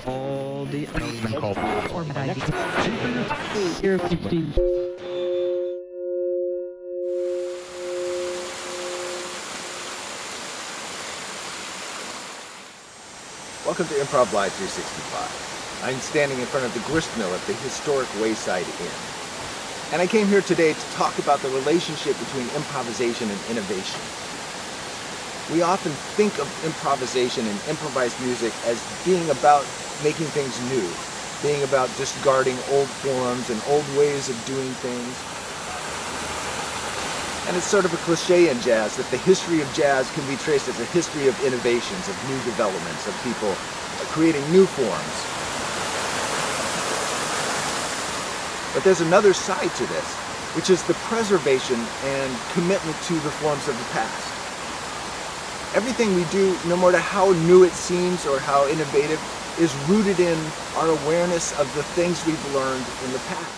all the element called format ID. Here 15. Welcome to Improv Live 365. I'm standing in front of the grist mill at the historic Wayside Inn. And I came here today to talk about the relationship between improvisation and innovation. We often think of improvisation and improvised music as being about making things new, being about discarding old forms and old ways of doing things. And it's sort of a cliche in jazz that the history of jazz can be traced as a history of innovations, of new developments, of people creating new forms. But there's another side to this, which is the preservation and commitment to the forms of the past. Everything we do, no matter how new it seems or how innovative, is rooted in our awareness of the things we've learned in the past.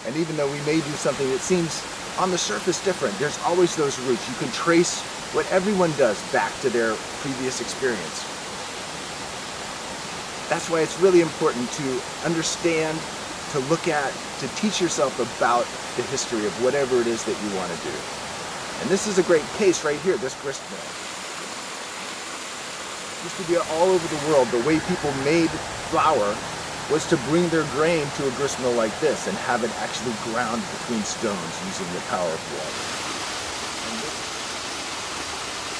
And even though we may do something that seems on the surface different, there's always those roots. You can trace what everyone does back to their previous experience. That's why it's really important to understand, to look at, to teach yourself about the history of whatever it is that you want to do. And this is a great case right here, this grist mill. It used to be all over the world. The way people made flour was to bring their grain to a grist mill like this and have it actually ground between stones using the power of water. And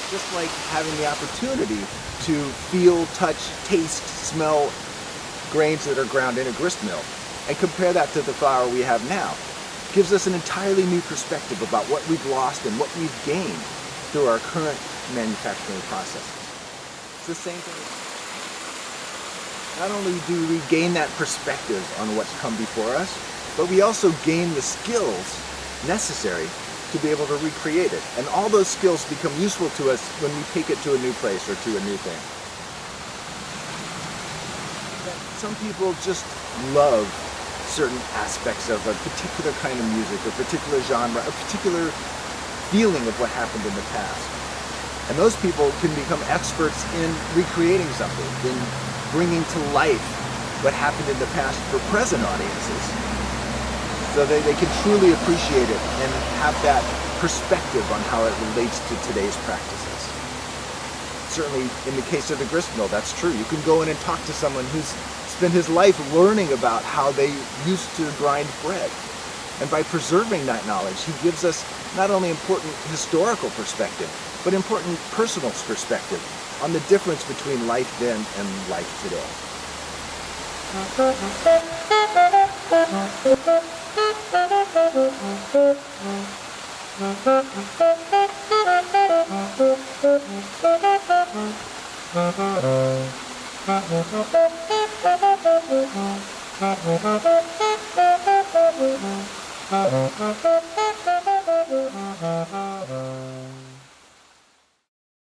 just like having the opportunity to feel, touch, taste, smell grains that are ground in a grist mill and compare that to the flour we have now, gives us an entirely new perspective about what we've lost and what we've gained through our current manufacturing processes. It's the same thing. Not only do we gain that perspective on what's come before us, but we also gain the skills necessary to be able to recreate it. And all those skills become useful to us when we take it to a new place or to a new thing. Some people just love certain aspects of a particular kind of music, a particular genre, a particular feeling of what happened in the past. And those people can become experts in recreating something, in bringing to life what happened in the past for present audiences, so that they can truly appreciate it and have that perspective on how it relates to today's practices. Certainly in the case of the grist mill, that's true. You can go in and talk to someone who's spent his life learning about how they used to grind bread. And by preserving that knowledge, he gives us not only important historical perspective, but important personal perspective on the difference between life then and life today.